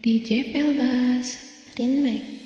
DJ Pelbas, Rinmek.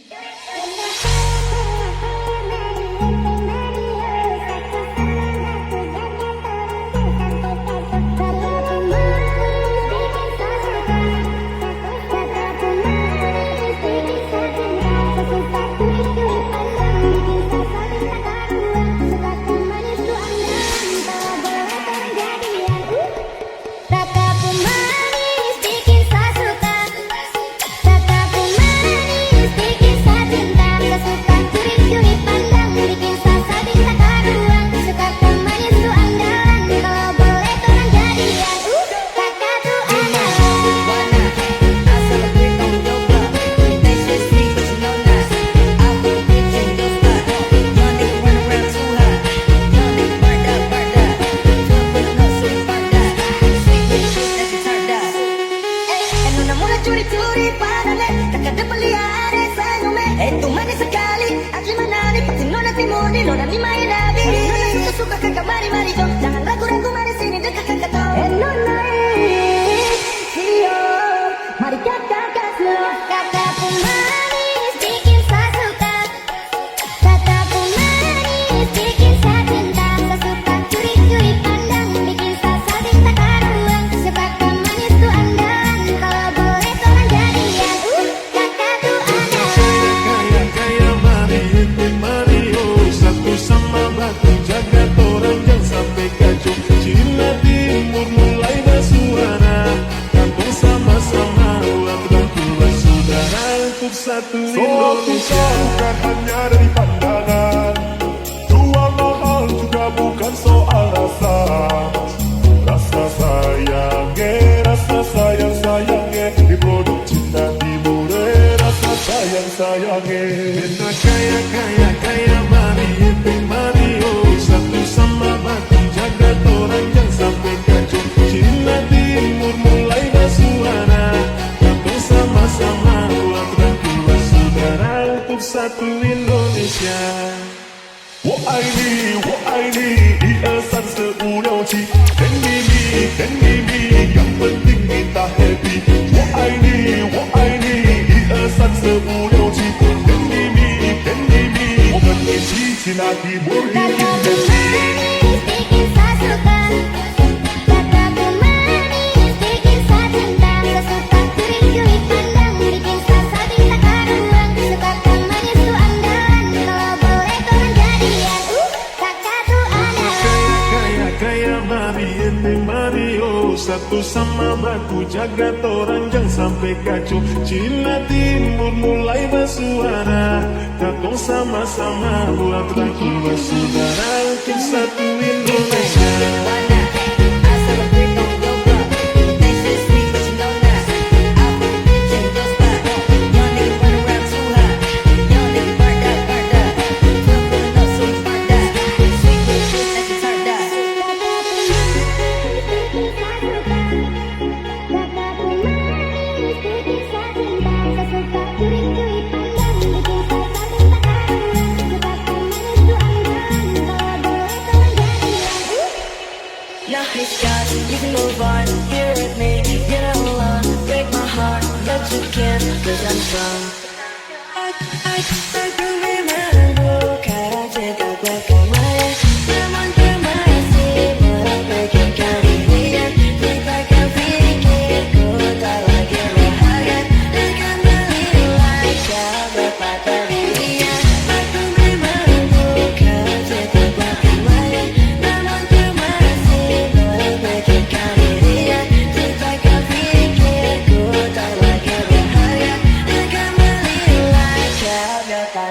Curi-curi padane, kakak ada pelihara senyumnya. Itu manis sekali, asli manani. Pasti nona timoni, nona ni main nabi. Nona suka-suka kakak mari-mari dong. Jangan ragu-ragu mari sini dekat kakak tau. Nona iyo, mari kakak kasih. Kakak pun manis, bikin saya suka. Kakak pun manis, bikin saya cinta. Saya suka curi-curi pandang, bikin saya minta karuan. Sebab manis tuh andalan, kalau boleh tolong jadian. Kakak tuh andalan. Kaya mari ente Mario, satu sama batu jaga torang jangan sampai kacau. Cina timur mulai bersuara, kampung sama-sama buat bantuan saudara untuk satu Indonesia. Bukan hanya dari pandangan, jual mahal juga bukan soal rasa. Rasa sayang diproduk Cina Timur, rasa sayang. Kita kaya mari ente Mario, satu sama batu jaga torang jangan sampai kacau. Cina Timur mulai bersuara, kampung sama-sama buat bantuan saudara untuk satu Indonesia. 我爱你123456跟你比yang penting kita happy。 我爱你123456跟你比我们一起去那地不一定的地。 Bikin saya suka. Kakak pun manis, bikin saya cinta. Saya suka curi-curi pandang, bikin saya minta karuan. Sebab manis tuh andalan, kalau boleh tolong jadian. Kakak tuh andalan. Kaya mari ente Mario, satu sama batu jaga torang jangan sampai kacau. Cina Timur mulai bersuara, kampung sama-sama buat bantuan saudara untuk satu Indonesia. Now it's got, you can move on, here with me. You don't want, break my heart, but you can't, cause I'm strong. I can remember, cara jaga bagaimana. Namun masih merebutkan kalian. Kita kan pikirku tak lagi berharga. Dengan menilai beberapa pilihan. I can remember, cara jaga bagaimana. Namun masih merebutkan kalian. Kita kan pikirku tak lagi berharga. Dengan menilai beberapa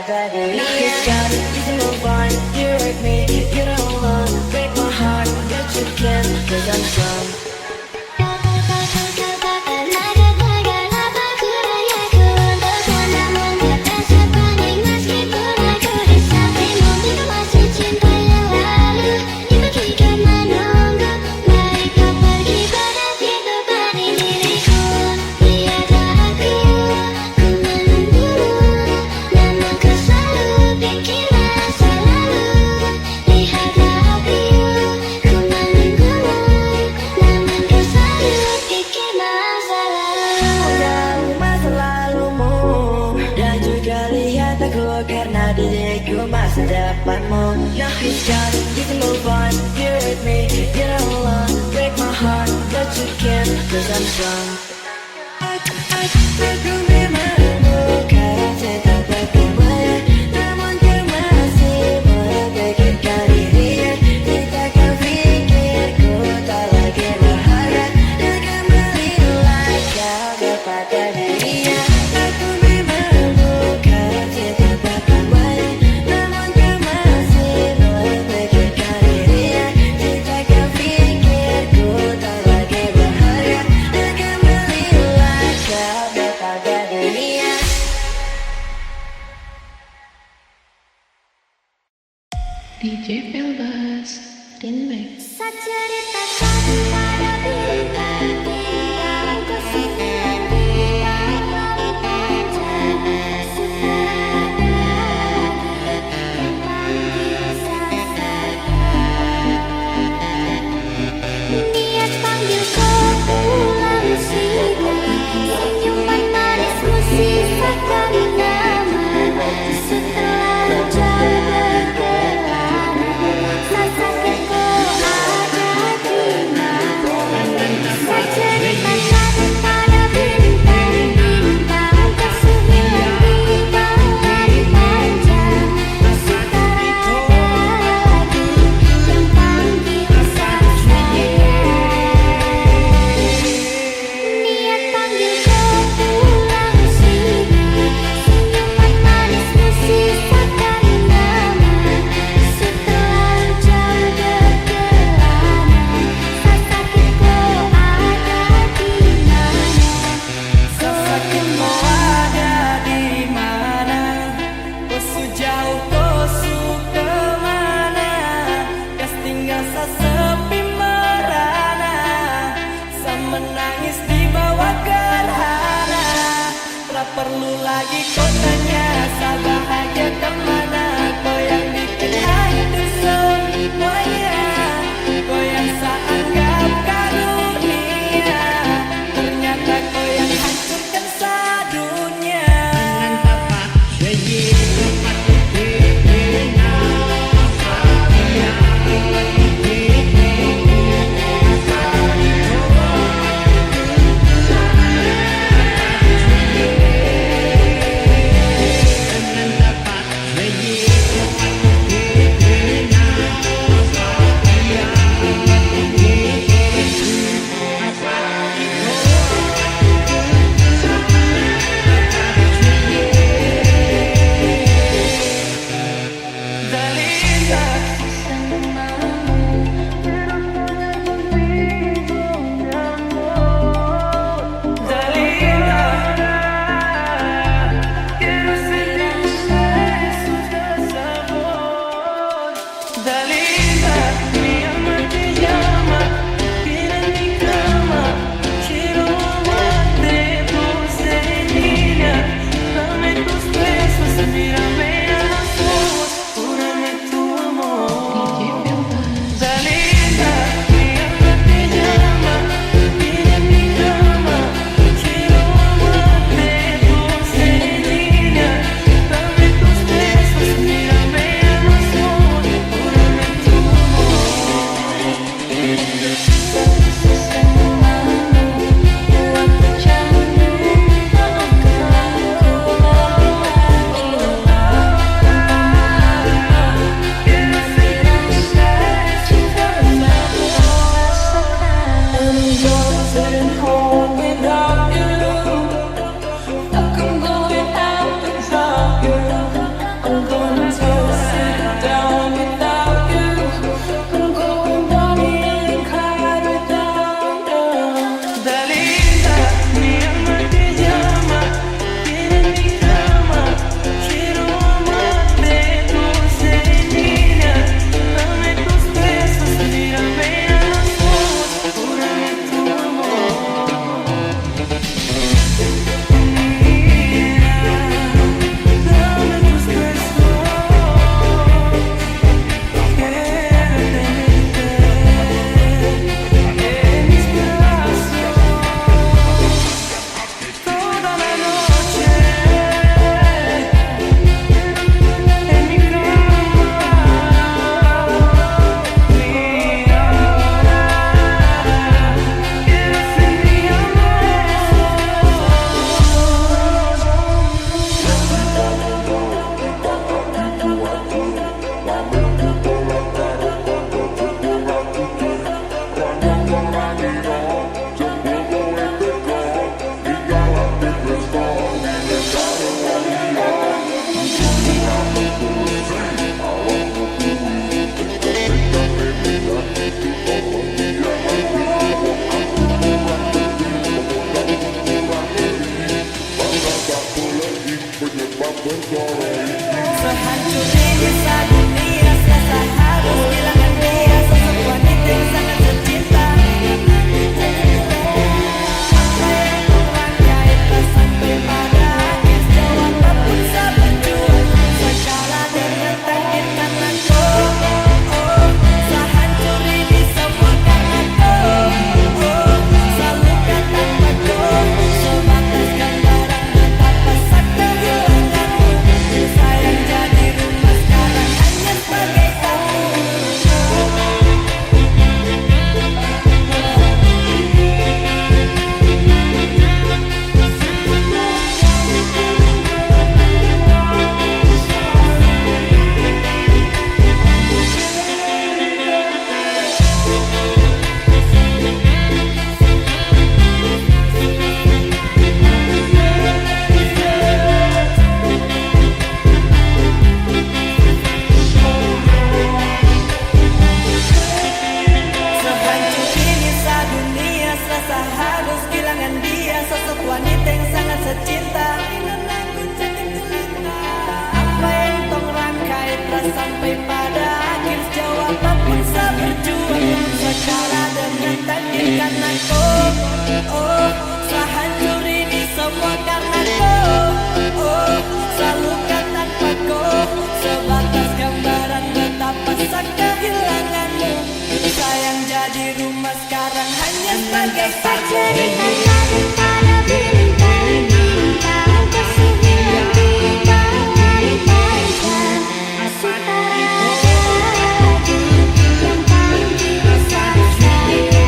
adalah diriku masa depanmu. Now it's gone, you can move on. You're with me, you're not alone. Break my heart, but you can't, cause I'm strong. Aku memangmu karena cinta berdua, namun ku masih memikirkan dirinya. Tidakkah pikirku tak lagi berharga dan kembali lagi kepada dirinya. Aku memangmu karena cinta berdua, namun ku masih memikirkan dirinya. Tidakkah pikirku tak lagi berharga dan kembali lagi kepada dirinya. DJ Pelbas Remix. Saceritakan pada bintang-bintang kesunyian di malam panjang, supaya ada lagi yang panggil saya. Niat panggilku pulang siku, senyuman manismu sisakan nama. Setelah jauh berkelana, sakitku ada di mana. Saya ceritakan pada bintang-bintang kesunyian di malam panjang, supaya ada lagi yang panggil saya. Niat panggilku pulang siku, senyuman manismu sisakan nama. Setelah jauh berkelana, sakitku ada di mana. Sakitmu ada di mana? Kosu jauh, kosu kemana? Kas tinggal sesepi merana, sa menangis di bawah gerhana. Tak perlu lagi kau tanya, sa bahagia kemana? Kau yang bikin hancur semuanya, kau yang sa anggap karunia, ternyata kau yang hancurkan sadunya. Sehancur ini dunia, selasa harus kehilangan dia, sosok wanita yang sangat tercinta. Apa yang kurangkai sampai pada akhir, jawab apapun saya berjuang, segala dengan takdir karena kau. Sehancur ini semua karena kau. Selalu tanpa kau, sebatas gambaran betapa sakit kehilanganmu. Sayang jadi rumah sekarang hanya sebagai tamu. Sehancur ini dunia, serasa harus kehilangan dia, sosok wanita yang sangat secinta. Apa yang tong rangkai telah sampai pada akhir, jawab apapun saya berjuang, segala dengan takdir karena kau. Sehancur ini semua karena kau. Selalu tanpa kau, sebatas gambaran betapa sakit kehilanganmu. Sayang jadi rumah sekarang hanya sebagai saja. Pada bintang-bintang kesulitan di bawah panjang sutara abadi yang paling bisa saya.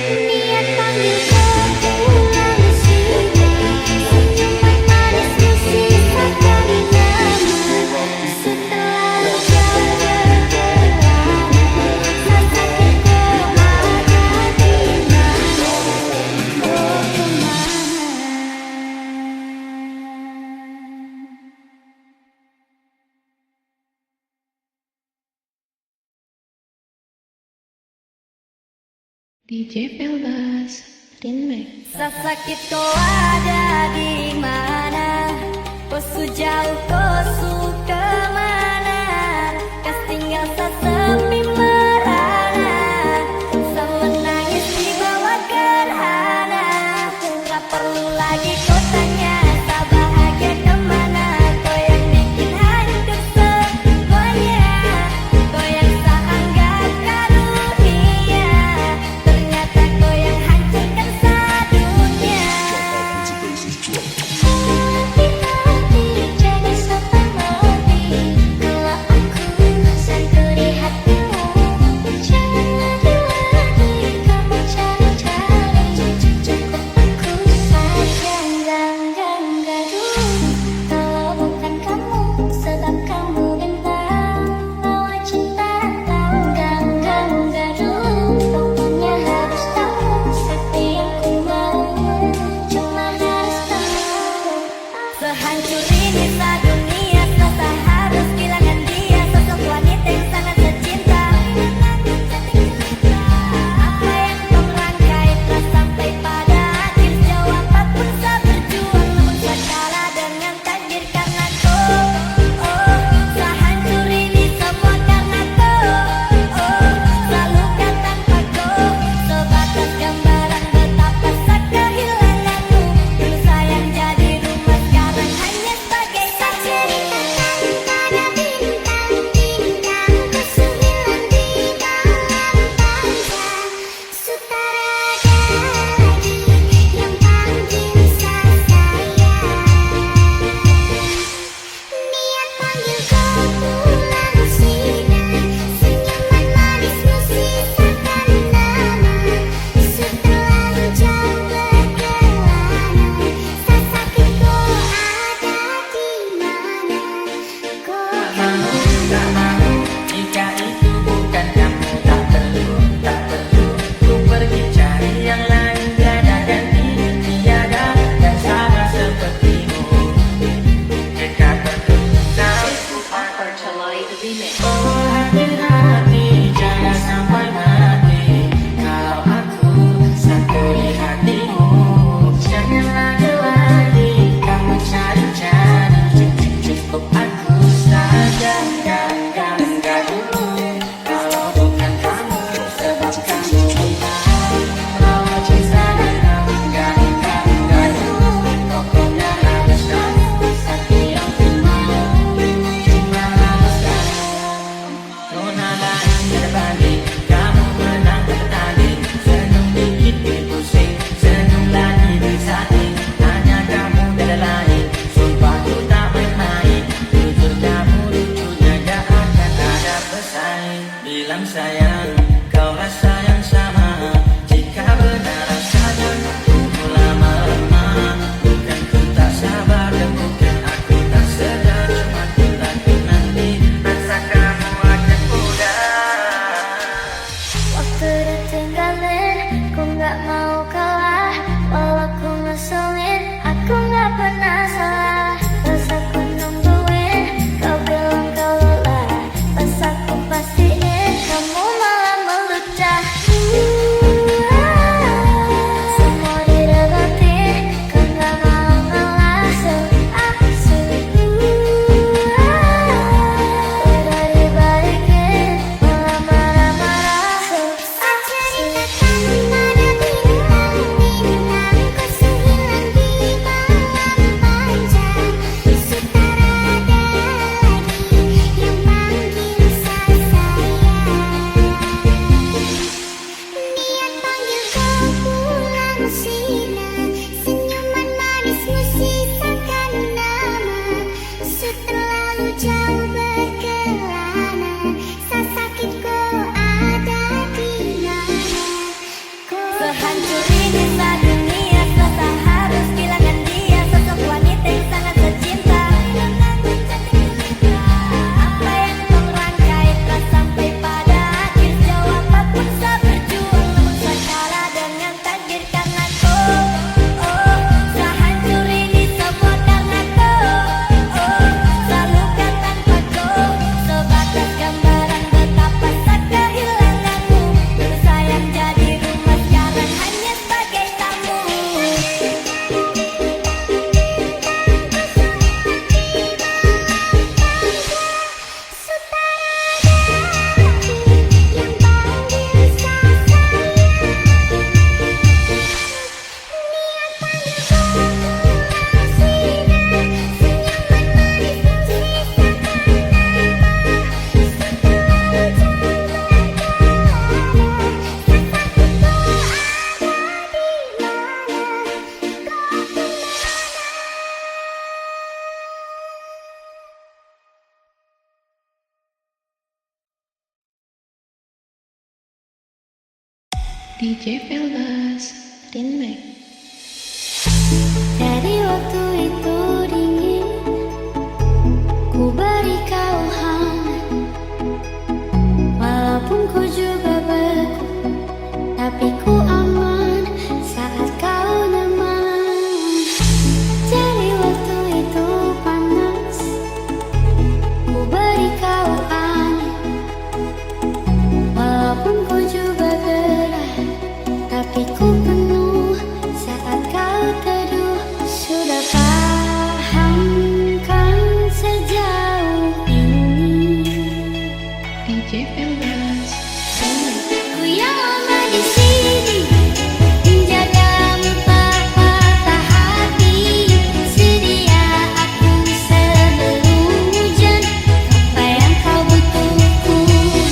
Niat panggil kau pulang sini, senyuman manismu sisakan nama. Setelah jauh berkelana, sakitku ada di mana, oh kemana. DJ Pelbas Remix. Sesakit kau ada di mana? Kau sejauh, kau suka mana? Kas tinggal sesepi merana, semenangis di bawah gerhana. Tak perlu lagi kau tanya, tak bahagia kemana? Kau yang bikin hancur semuanya, kau yang tak anggap karunia. Ternyata kau yang hancurkan sedunia. Hati-hati jaga sopan DJ Veldas, Rinmek. Dari waktu itu dingin, ku beri kau hangat. Walaupun ku juga beku, tapi ku aman saat kau nyaman. Dari waktu itu panas, ku beri kau angin. Walaupun ku juga gerah, tapi ku penuh saat kau teduh. Sudah paham kan sejauh ini, DJ Veldas, Rinmek. ku yang lama di sini, menjagamu tak patah hati. Sedia aku sebelum hujan, apa yang kau butuh ku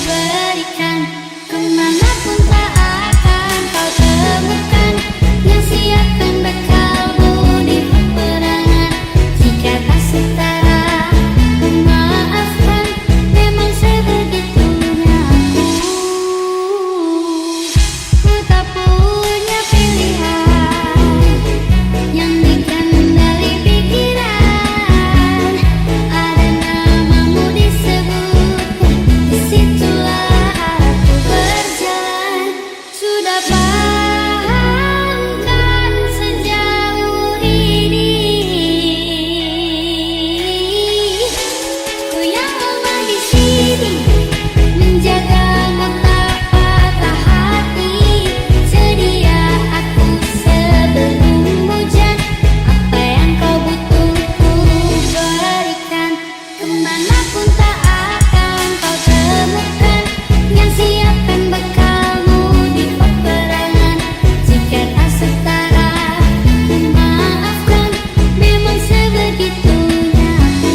berikan. Kemanapun tak akan kau temukan yang siapkan bekalmu di peperangan. Jika tak setara, maafkan, memang sebegitunya aku. Ku tak punya pilihan yang dikendali pikiran. Ada namamu disebut, disitulah aku berjalan. Sudah paham kan sejauh ini, ku yang lama di sini, menjagamu tak patah hati. Sedia aku sebelum hujan, apa yang kau butuh ku berikan. Kemanapun tak akan kau temukan yang siapkan bekalmu di peperangan. Jika tak setara, maafkan, memang sebegitunya aku.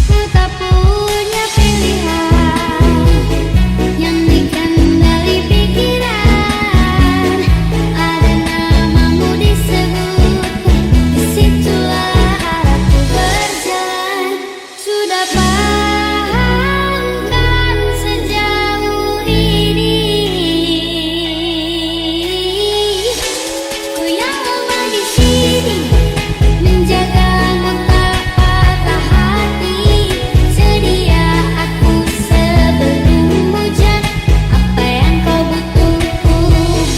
Ku tak punya pilihan yang dikendali pikiran. Ada namamu disebut, disitulah aku berjalan. Sudah paham kan sejauh ini, ku yang lama di sini, menjagamu tak patah hati. Sedia aku sebelum hujan, apa yang kau butuh ku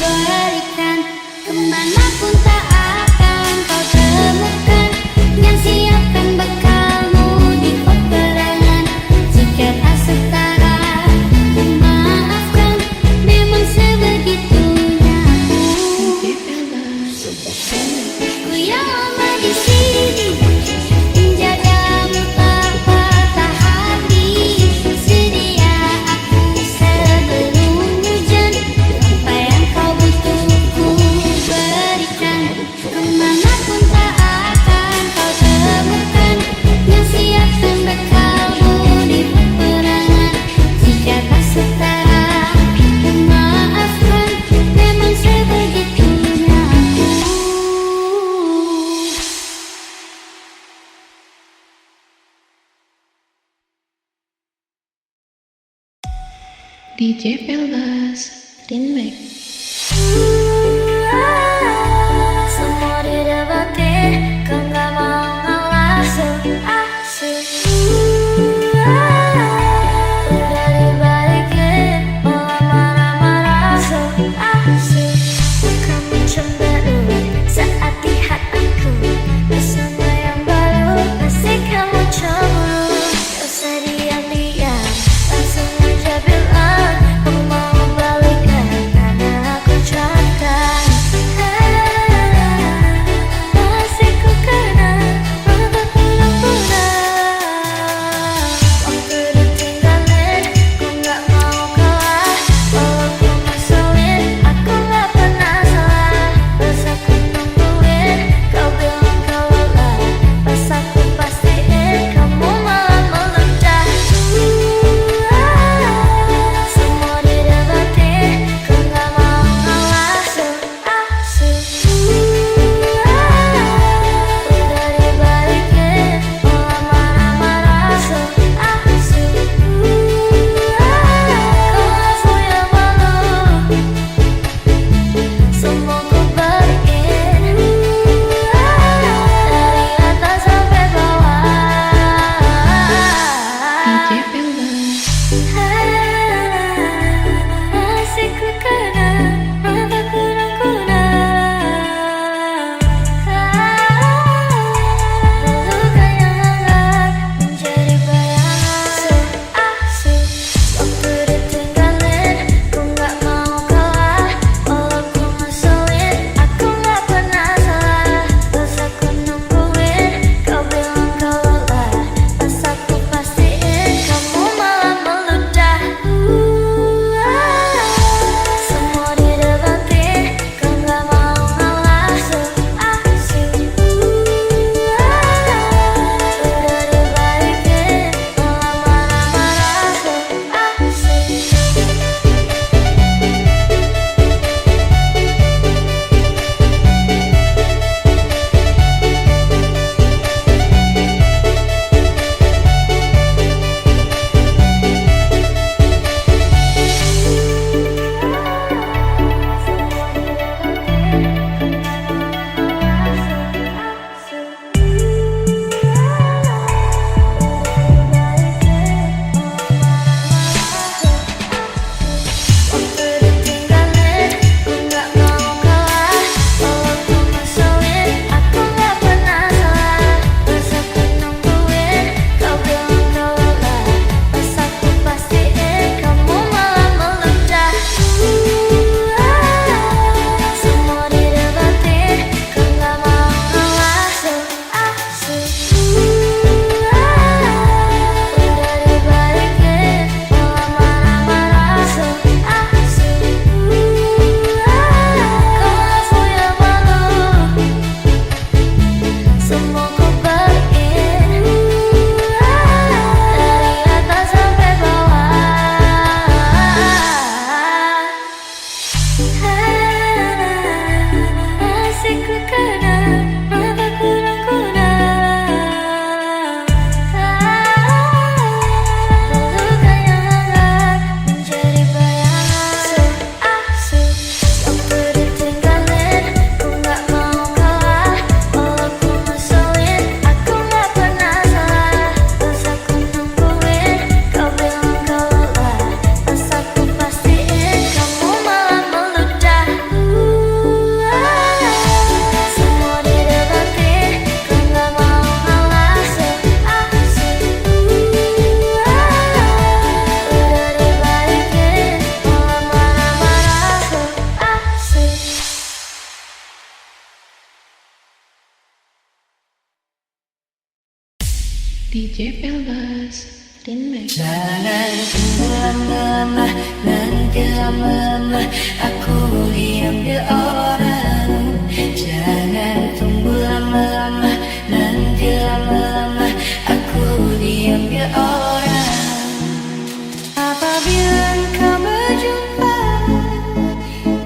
berikan. Kemanapun tak akan kau temukan yang siapkan bekalmu di peperangan. Jika tak setara, maafkan, memang sebegitunya aku. DJ Veldas, Rinmek. Ku yang lama di sini, menjagamu tak patah hati. Sedia aku sebelum hujan, apa yang kau butuh ku berikan. Kemanapun tak akan kau temukan yang siapkan bekalmu di peperangan. Jika tak setara, maafkan, memang sebegitunya aku. DJ Veldas, Rinmek. Semua didapatin, kau gak mau ngalah. So asik, udah dibalikin, malah marah-marah. So asik, kamu cemberut saat lihat aku bersama yang baru. Pasti kamu cemburu, gak usah diam-diam, langsung aja bilang kau mau balikan. Karena DJ Pelbas Remix. Jangan tunggu lama-lama, nanti lama-lama aku diambil orang. Jangan tunggu lama-lama, nanti lama-lama aku diambil orang. Apabila engkau berjumpa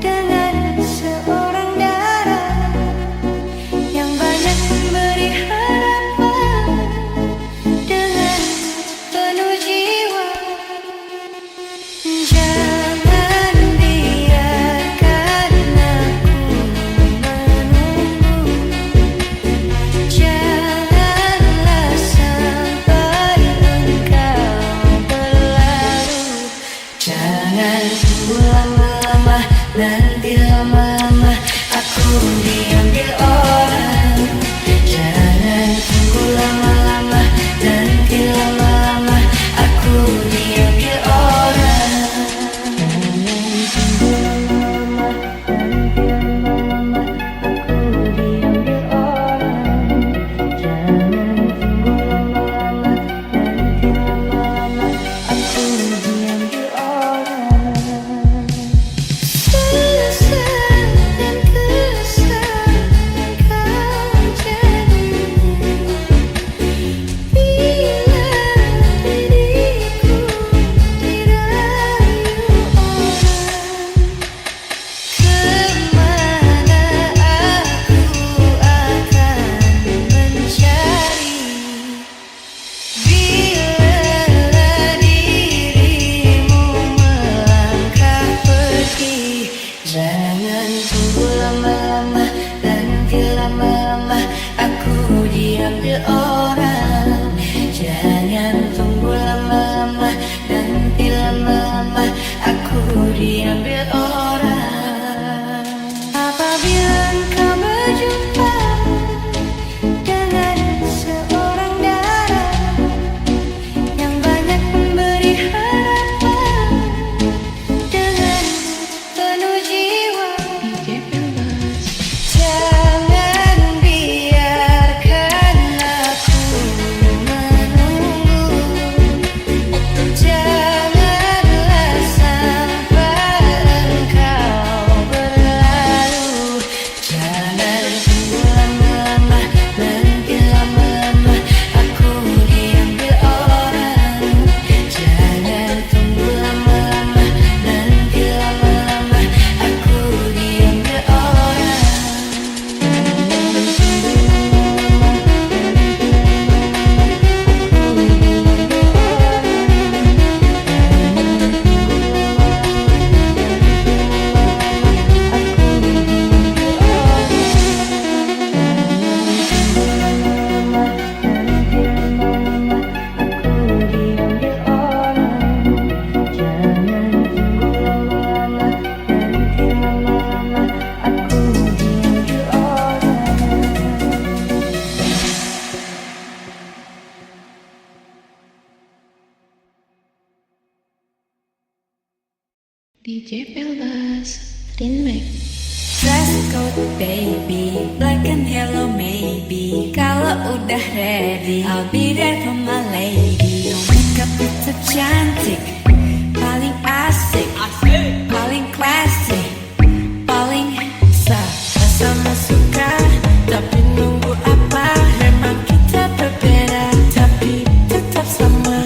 dengan seorang darah yang banyak memberi harapan dengan penuh jiwa, jangan biarkan aku menunggu. Janganlah sampai engkau berlalu. Jangan tunggu lama-lama, nanti lama-lama aku diambil orang. Jangan tunggu lama-lama, nanti lama-lama aku diambil orang. Jangan tunggu lama-lama, nanti lama-lama aku diambil orang. Jangan tunggu lama-lama, nanti lama-lama aku diambil orang. Susah dan kesal kau jadi bila diriku dirayu orang. Kemana aku akan mencari bila dirimu melangkah pergi. Jangan tunggu lama-lama, nanti lama-lama aku diambil orang. Jangan tunggu lama-lama, nanti lama-lama aku diambil orang. Apabila engkau berjumpa dengan seorang darah yang banyak memberi harapan dengan penuh jiwa, DJ Pelbas. jangan biarkan aku menunggu. Janganlah sampai engkau berlalu. Jangan tunggu lama-lama, nanti lama-lama aku diambil orang. Jangan tunggu lama-lama, nanti lama-lama aku diambil orang. DJ Pelbas Remix. Dress code baby, black and yellow maybe. Kalau udah ready, I'll be there for my lady. No makeup tetap cantik, paling asik, paling classy, paling sama suka. Tapi nunggu apa? Memang kita berbeda, tapi tetap sama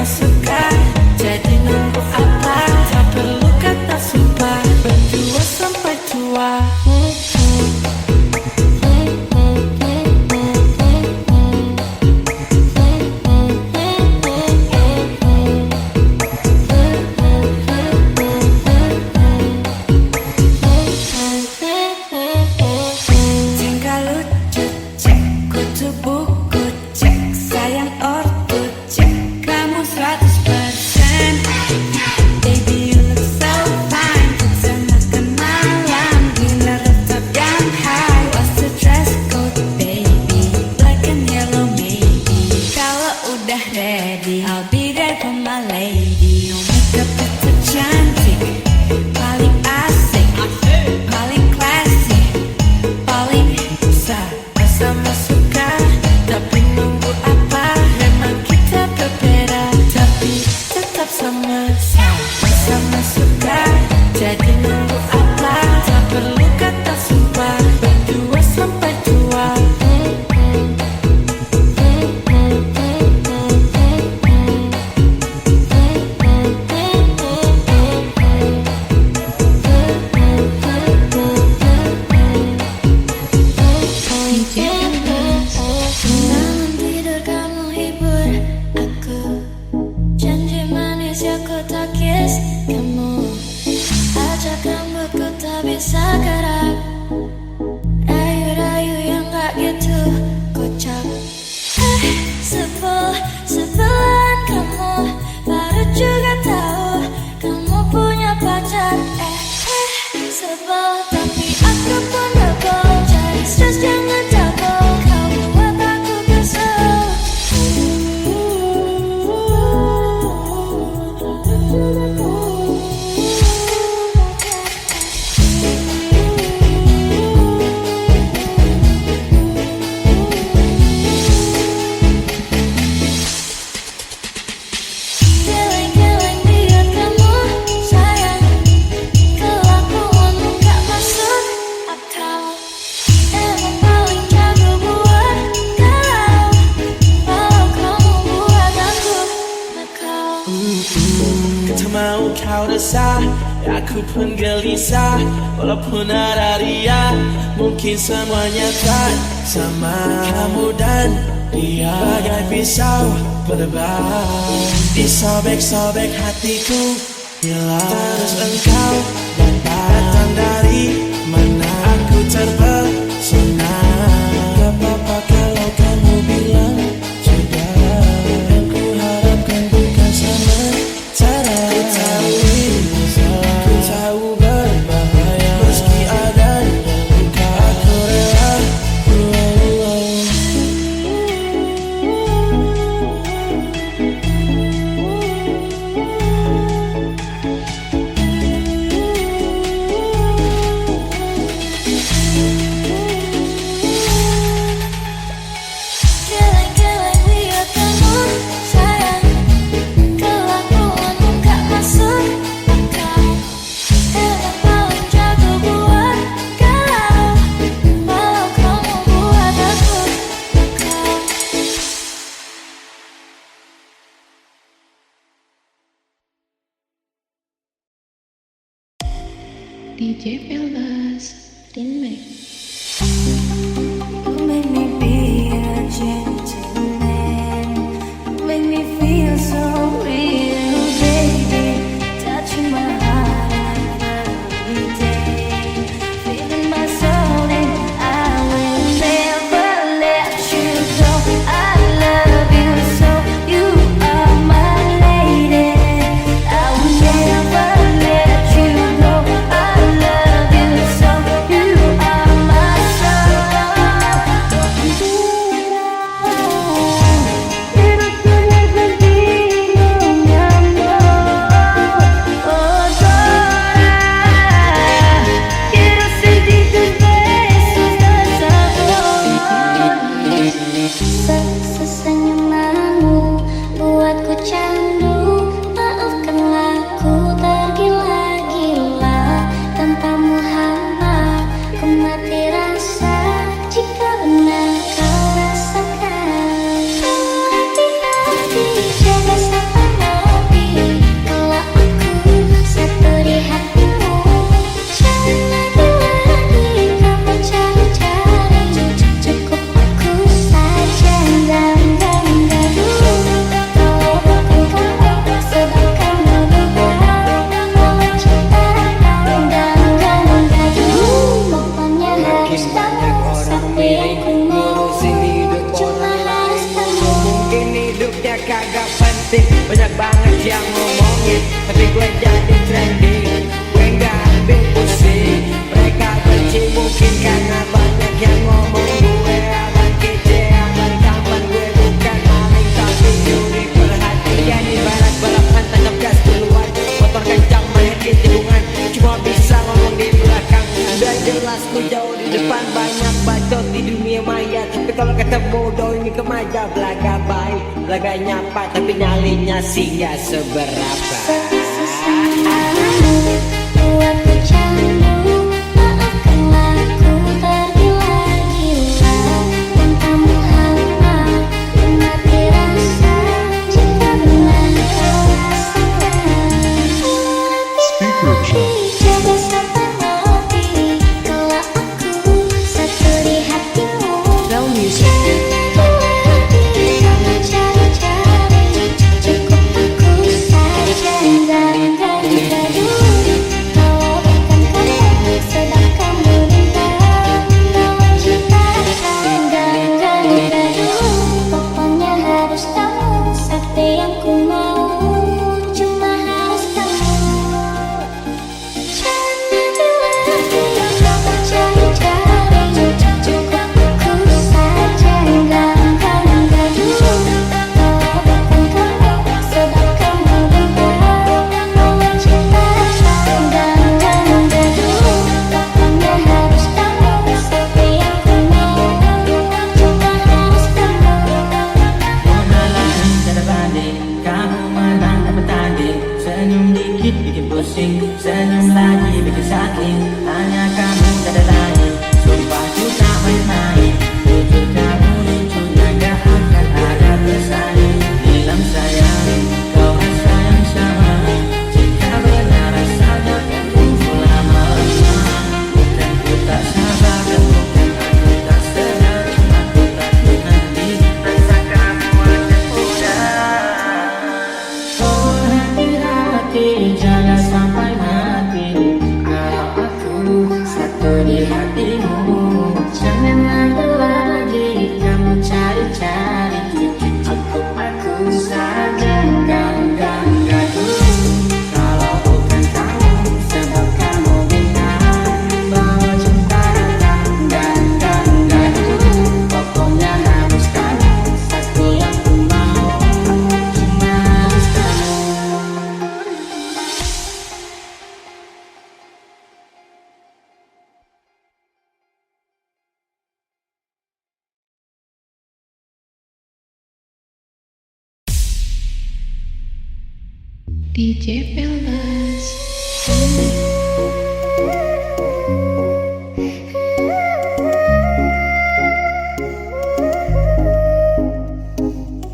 suka. Jadi nunggu apa? Tak perlu kata sumpah, berdua sampai tua. Tinggal lucu cek, kutu buku cek, sayang ortu cek, kamu 100%. Baby you look so fine, kita nak kenalan, dinner sekarang. Rayu-rayu yang gak gitu kocak. Sebelah kamu baru juga tahu kamu punya pacar. Sebel tapi aku pun rebel. Jadi stres jangan double. Kau buat aku kesel. Geleng-geleng biar kamu sayang. Kelakuanmu gak masuk akal. Emang paling jago buat galau. Walau kamu buat aku nakal. Tak mau kau resah, aku pun gelisah. Walaupun ada dia, mungkin semuanya tak sama. Kamu dan dia bagai pisau berdebar, disobek-sobek hatiku bila terus engkau datang dari mana. Aku terpesona. Gak apa-apa kalau kamu bilang sudah. Yang ku harapkan bukan sementara. Ku tahu ini salah, ku tahu berbahaya. Meski ada yang luka, aku rela. Geleng-geleng lihat kamu sayang. Kelakuanmu gak masuk akal. Emang paling jago buat galau. Walau kamu buat aku nakal. DJ Peldas, Remix. You make me be a gentleman. You make me feel so real, baby. Touching my heart every day. Feeling my soul and I will never let you go. I love you so, you are my lady. I will never let you go. I love you so, you are my soul. Quiero soñar contigo, mi amor. Oh, Dora. Quiero sentir tus besos dan sabor. Sesenyumanmu buatku candu. Maafkanlah ku tergila-gila. Tanpamu hampa ku mati rasa. Jika benar kau rasakan, hati-hati jaga sampai mati. Kalau aku satu di hatimu, jangan lagi kau mencari-cari. Cukup aku saja dan gaduh. Kalau bukan kamu, sedangkan berdua malah cinta dan gaduh. Pokoknya harus kamu sampai aku mau. Cuma harus kamu. Mungkin hidupnya kagak penting, banyak banget yang ngomongin, tapi gue jadi trending. Gue gak ambil pusing, mereka benci mungkin karena banyak yang ngomong. Gue akan kece, akan tampan. Gue bukan maling tapi curi perhatian. Ibarat balapan tangkap gas duluan, motor kencang main di tikungan. Cuma bisa ngomong di belakang, udah jelas ku jauh di depan. Banyak bacot di dunia maya, tapi kalau ketemu doi ini kemaja. Belaga baik, belaga nyapa, tapi nyalinya sih gak seberapa. Sesenyumanmu buatku candu. Maafkanlah ku tergila-gila. Tanpamu hampa ku mati rasa. Jika benar kau rasakan, hati-hati jaga sampai mati. Kalau aku satu di hatimu, jangan lagi kau mencari-cari. Cukup aku saja dan gaduh. Kalau aku di hatimu. Janganlah lagi kamu cari-cari, cukup aku saja. Enggak dulu. Kalau bukan kamu, sebab kamu bilang bahwa cinta datang. Enggak dulu. Pokoknya harus kamu, satu yang ku mau, cuma harus kamu. DJ Peldas.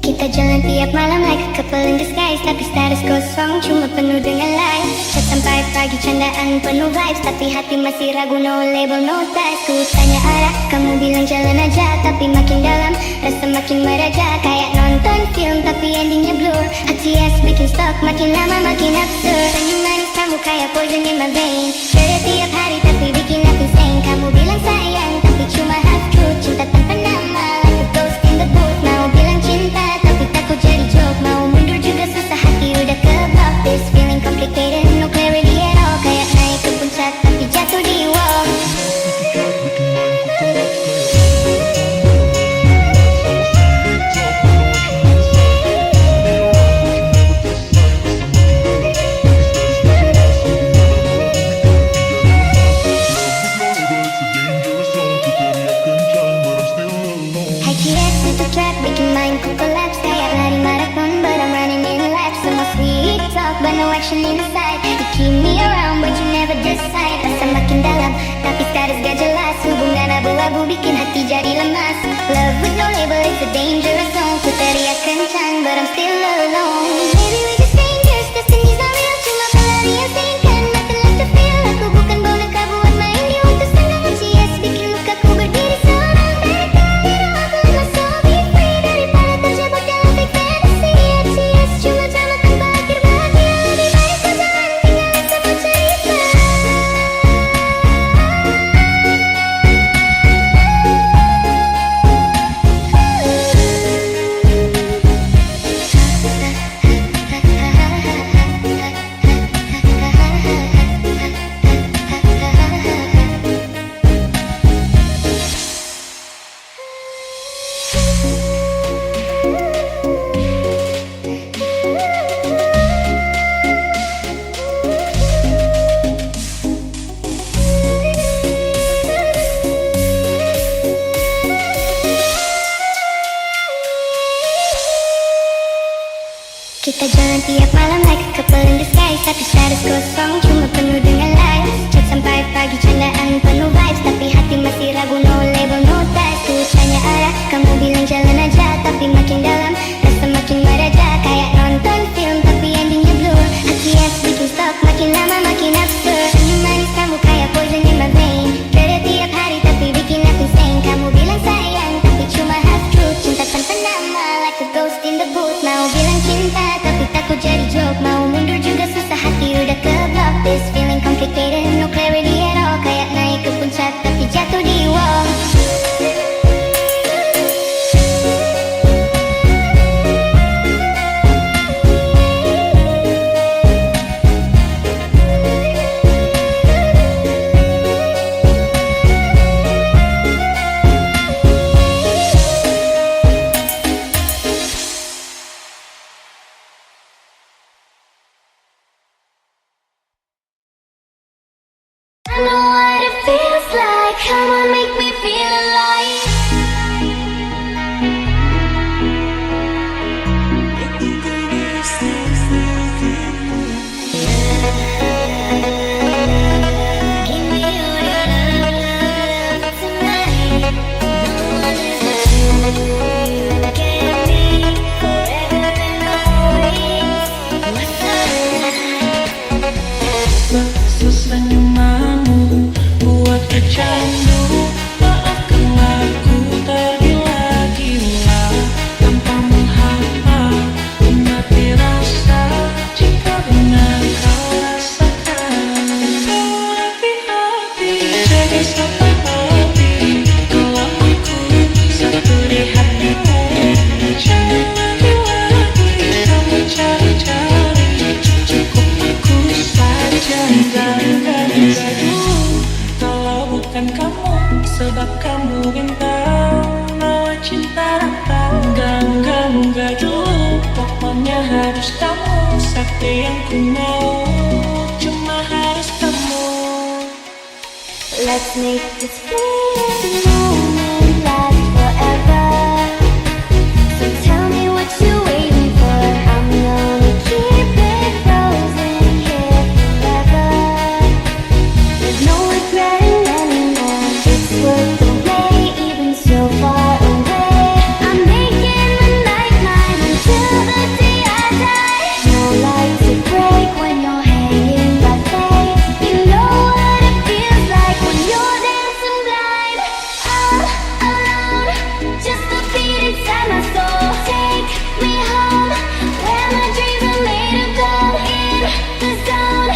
Kita jalan tiap malam like a couple in disguise, tapi status kosong cuma penuh dengan lies. Chat sampai pagi candaan penuh vibes, tapi hati masih ragu, no label no ties. Ku tanya arah, kamu bilang jalan aja, tapi makin dalam rasa makin meraja. Kayak nonton film tapi endingnya blur. HTS bikin stok makin lama makin absurd. Senyum manis kamu kayak poison in my vein. Kerja tiap hari tapi bikin aku insane. Kamu bilang sayang tapi cuma half truth. Cinta tanpa nama like a ghost in the booth. Mau bilang cinta tapi takut jadi joke. Mau mundur juga susah, hati udah keblock. This feeling complicated, no clarity at all. Kayak naik ke puncak tapi jatuh di wall. HGS itu trap bikin mindku collapse. Kayak lari marathon but I'm running in laps. Semua sweet talk but no action inside. You keep me around but you never decide. Rasa makin dalam tapi status gak jelas. Hubungan abu-abu bikin hati jadi lemas. Love with no label is a dangerous zone. Ku teriak kencang but I'm still alone. Maybe we just strangers, destiny's not real. Cuma pelarian singkat, nothing left to feel. Aku bukan boneka buat main di waktu senggang. HGS bikin lukaku berdiri seorang. Dari kali aku let myself be free. Daripada terjebak dalam fake fantasy. HGS cuma drama tanpa akhir bahagia. Lebih baik kau jangan tinggalin semua cerita. Kita jalan tiap malam like a couple in disguise, tapi status kosong cuma penuh dengan lies. Chat sampai pagi candaan penuh vibes, tapi hati masih ragu, no label no ties. Ku tanya arah, kamu bilang jalan aja, tapi makin dalam rasa makin meraja. Kayak nonton film tapi endingnya blur. HTS bikin stok makin lama makin absurd. Senyum manis kamu kayak poison in my vein. Kerja tiap hari tapi bikin aku insane. Kamu bilang sayang tapi cuma half truth. Cinta tanpa nama like a ghost in the booth. Mau bilang cinta tapi takut jadi joke. Mau mundur juga susah, hati udah keblock. This feeling complicated, no clarity at all. Kayak naik ke puncak tapi jatuh di wall. Sebab kamu kan tahu nawa cinta tak. Enggak dulu, pokoknya harus kamu. Sakti yang ku mau, cuma harus kamu. Let's make this fleeting moment last forever. So tell me what you're waiting for. I'm gonna keep it frozen here forever. There's no regretting anymore. It's worth the wait, even so far away. I'm making the night mine until the day I die. No light to break when you're hanging by faith. You know what it feels like when you're dancing blind. All alone, just a beat inside my soul. Take me home, where my dreams are made of gold. In the zone,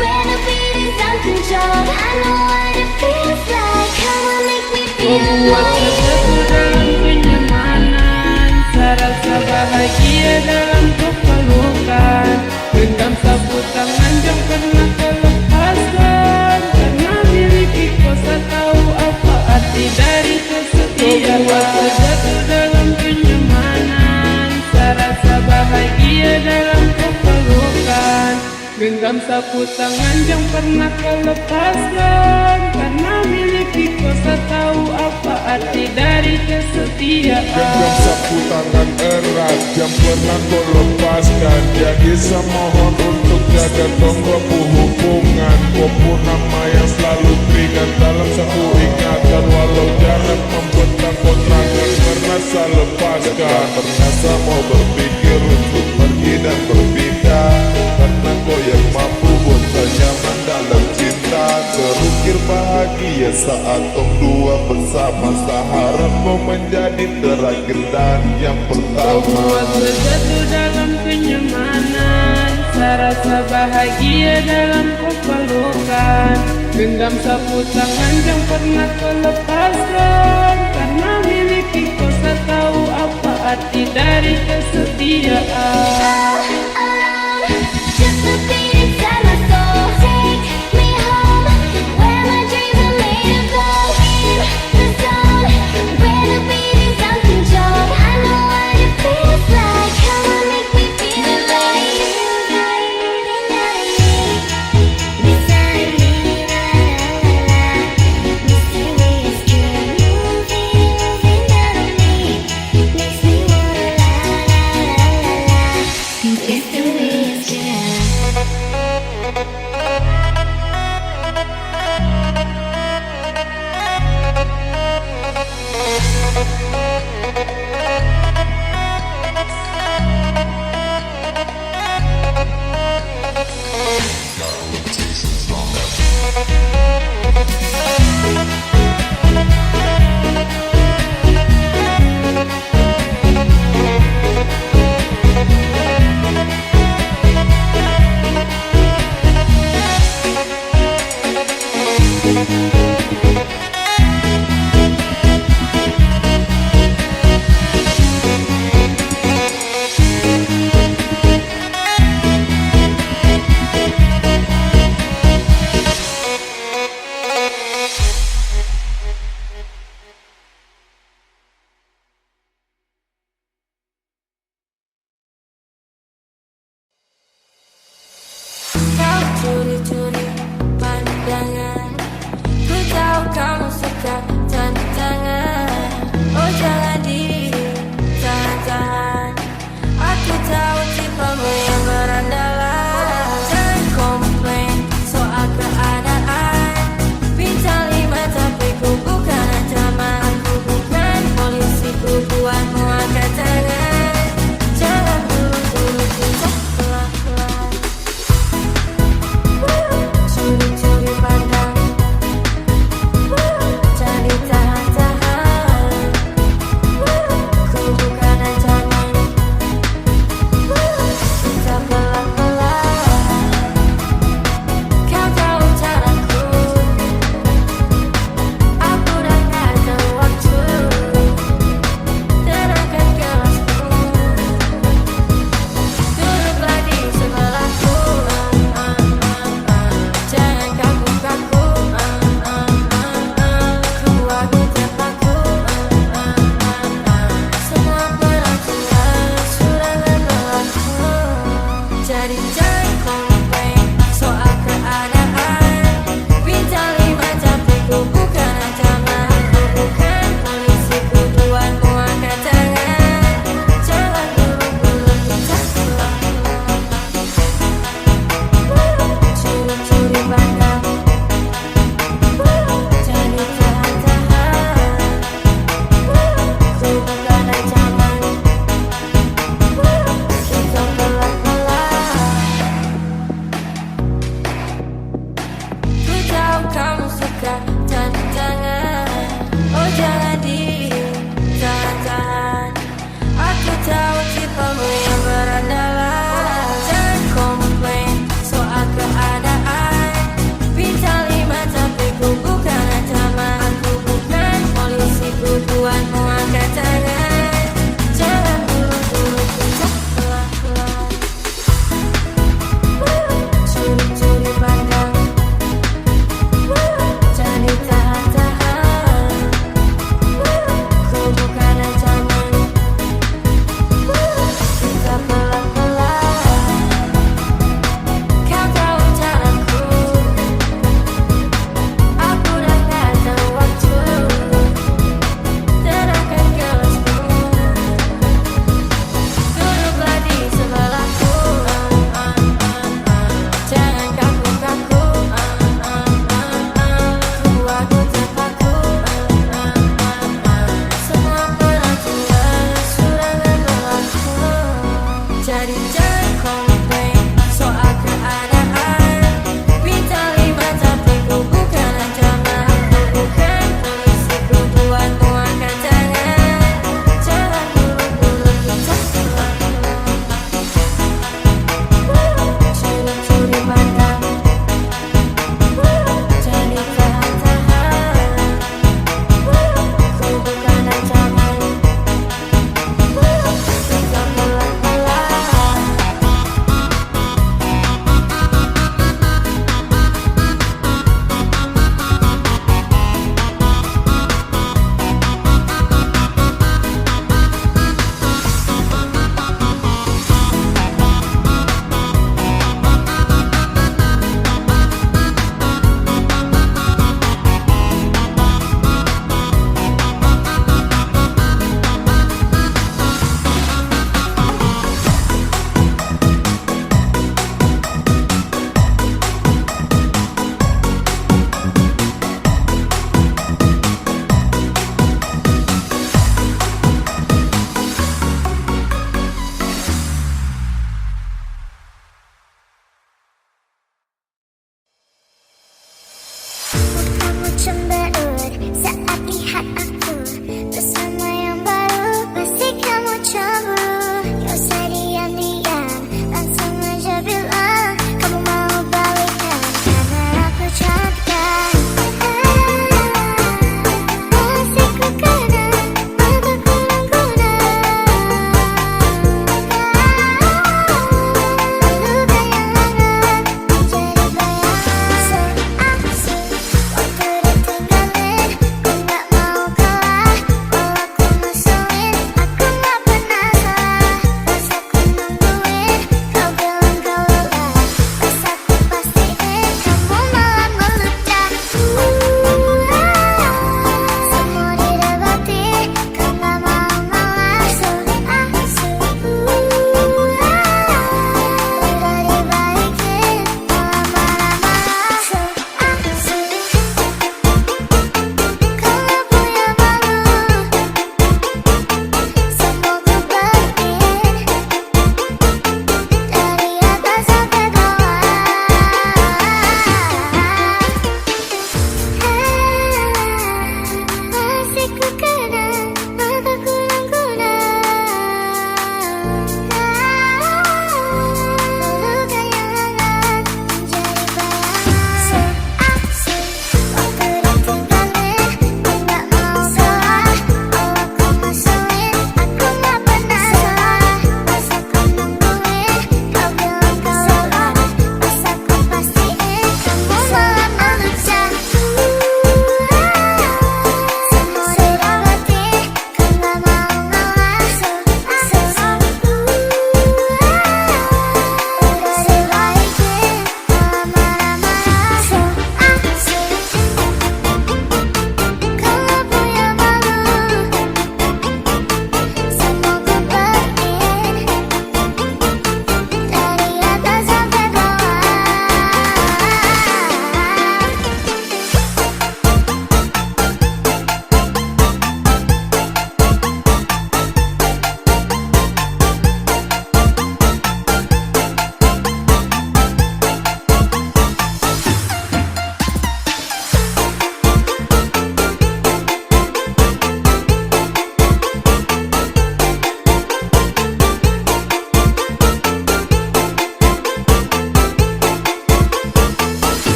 where the beat is uncontrolled. I know what it feels like. Come on, make me feel Membuat alive. sesuatu dalam kenyamanan. Saya rasa bahagia dalam kepelukan. Genggam sapu tangan yang pernah kau lepaskan. Karena miliki kau, saya tahu apa arti dari kesetiaan. Membuat sesuatu dalam kenyamanan. Saya rasa bahagia dalam kepelukan. Genggam sapu tangan yang pernah kau lepaskan. Karena miliki kau, saya tahu apa arti dari kesetiaan. Genggam sapu tangan erat yang pernah kau lepaskan. Jadi saya mohon untuk jaga tonggoku hubungan. Kau pun nama yang selalu teringat dalam saku ingatan. Walau jangan membuat kontrakan karena saya lepaskan. Tak pernah saya mau berpikir untuk pergi dan berpindah. Karena kau yang mampu buat saya nyaman dalam cinta. Terukir bahagia saat tong dua bersama. Saya harap kau menjadi terakhir dan yang pertama. Membuat sesuatu dalam kenyamanan. Saya rasa bahagia dalam kepelukan. Genggam sapu tangan yang pernah kau lepaskan. Karena miliki kau, saya tahu apa arti dari kesetiaan. Alone, just a beat inside my soul. Take me home, where my dreams are made of gold. In the zone, where the beat is uncontrolled. I know what it feels like. Come on, make me feel alive. Beside me, la la la. Mysterious girl, moving out of me. Makes me wanna la la la la la. DJ Peldas. Kau curi-curi pandangan. Ku tahu kau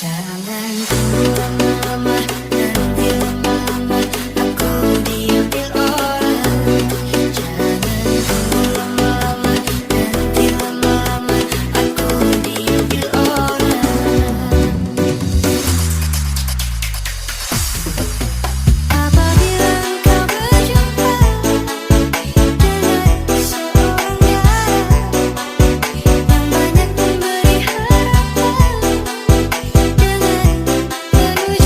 Jangan tunggu lama-lama, nanti lama-lama aku diambil orang. Jangan tunggu lama-lama, nanti lama-lama aku diambil orang. Apabila engkau berjumpa dengan seorang yang banyak memberi harapan dengan penuh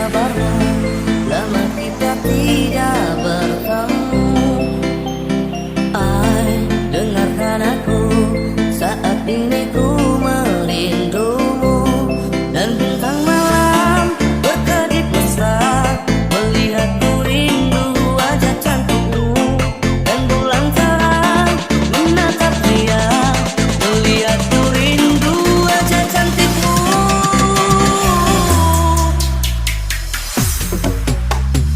sabarmu, lama kita tidak bertemu. Ay, dengarkan aku, saat ini ku merindumu. Dan bintang malam berkedip mesra, melihatku rindu wajah cantikmu. Dan bulan terang menatap dia, melihatku rindu wajah cantikmu.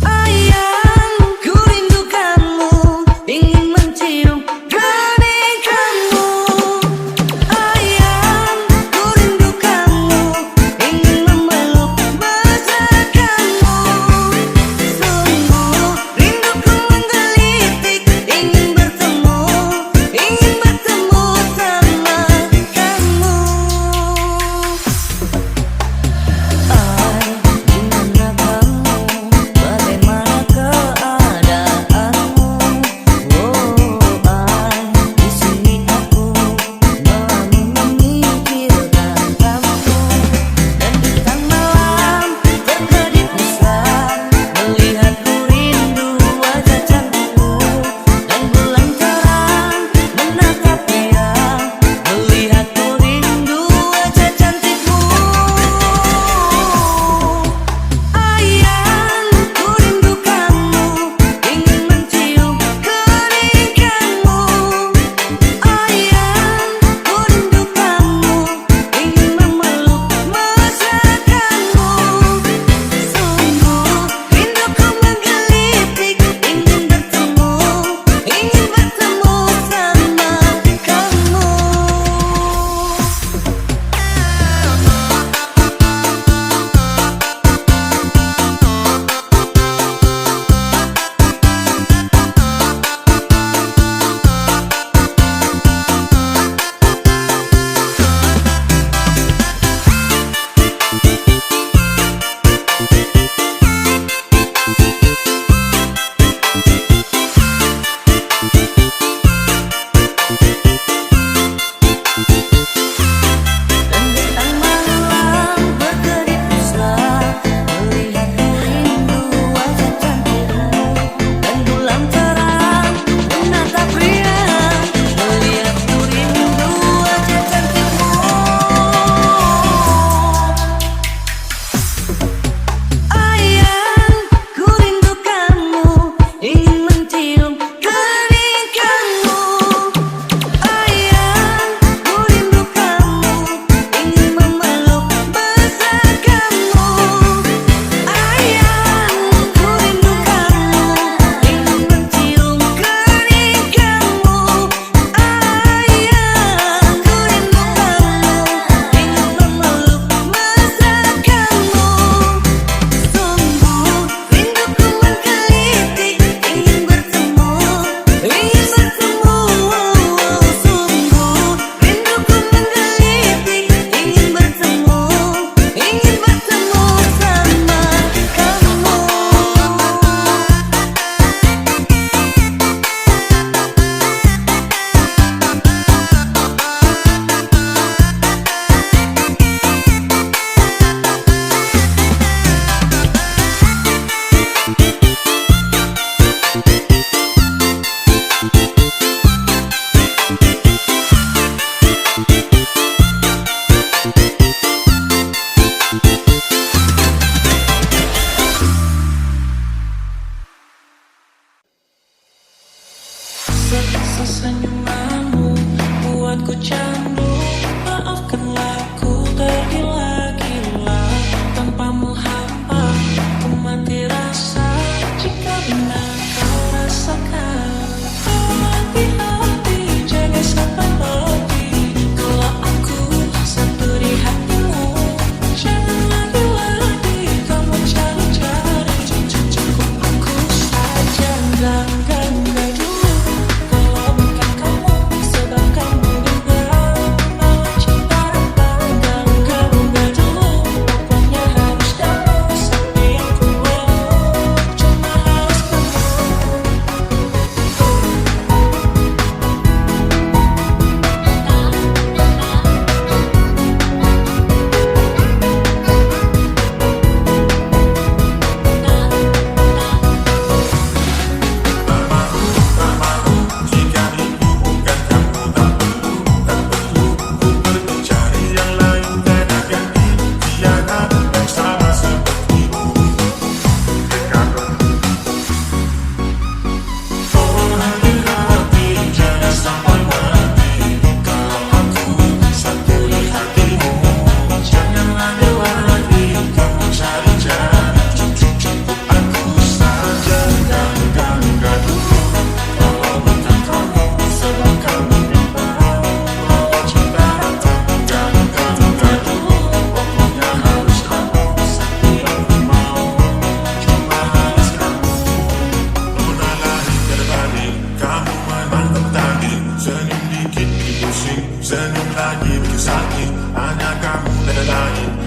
Ayang, ku rindu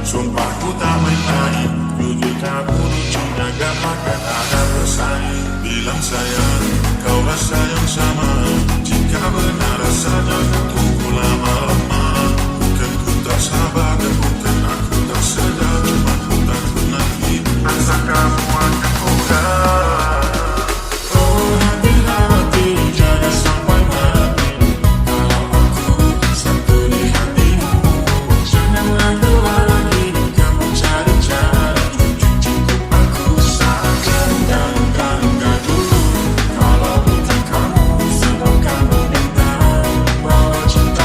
Sumpah ku tak main-main, jujur tak lucunya gak makan ada bersaing. Bilang sayang, kau rasa yang sama. Jika benar rasanya tunggu lama-lama. Bukan ku tak sabar dan bukan aku tak sedar, cuma ku takut nanti asa kamu akan pulang. Oh hati-hati, jangan sampai mati. Kalau aku satu di hatimu, janganlah keluar lagi. Kamu cari cara untuk cukup aku sayang. Dan gak dulu, kalau bukan kamu, sebab kamu minta bahwa cinta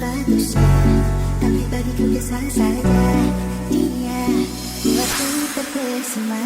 bagusnya, tapi bagiku biasa saja. Dia buatku terkesima.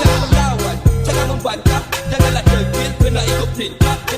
Jangan melawan, jangan membantah, janganlah degil, kena ikut perintah.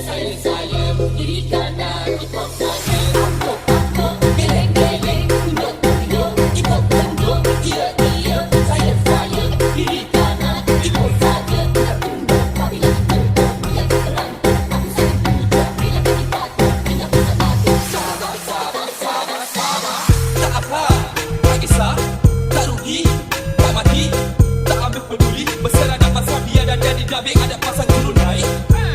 saya diri kanan ikut saja. Aku geleng geleng tunduk tunduk ikut tunduk dia saya diri kanan ikut saja. Tunduk apabila tunduk bila terang aku saling puja bila kita bila bersatu. Sabar sabar sabar sabar. Tak apa, tak kisah, tak rugi, tak mati, tak ambil peduli. Berserah dan pasal biar dan jadi dabing ada pasang turun naik.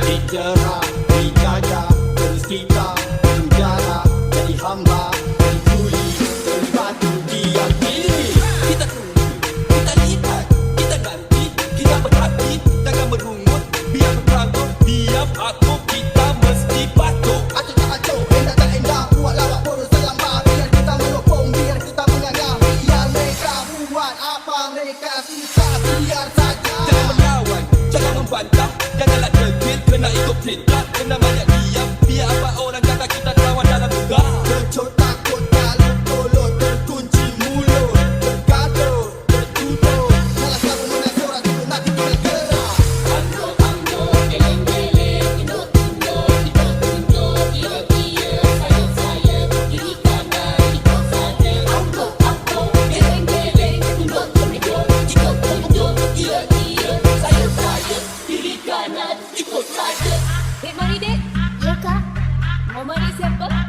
Dicerah, dijaga, terus kita penjara, jadi hamba, dicuri, berbatu, diakini. Kita tunggu, kita lihat, kita nanti, kita berhati, jangan merungut, biar bertanggung, diam aku kita mesti patuh. Acuk tak acuk, endah tak endah, buat lawak bodoh selamba. Biar kita melopong, biar kita menganggap, biar mereka buat apa mereka suka, biar saja. Jangan melawan, jangan membantah, janganlah degil, kena ikut perintah, kena banyak diam, biar apa orang kata kita kawan dalam gegar. Kecut takut kalau tolong terkunci mulut, tergaduh, tertutup. Malah selalu menasor atau nanti kita gerak. Tunduk tunduk geleng geleng tunduk tunduk ikut tunduk dia saya diri kanan ikut saja. Aku geleng geleng tunduk tunduk ikut tunduk dia saya diri kanan ikut saja. Dek mari dek. Ya kak. Mau mari siapa?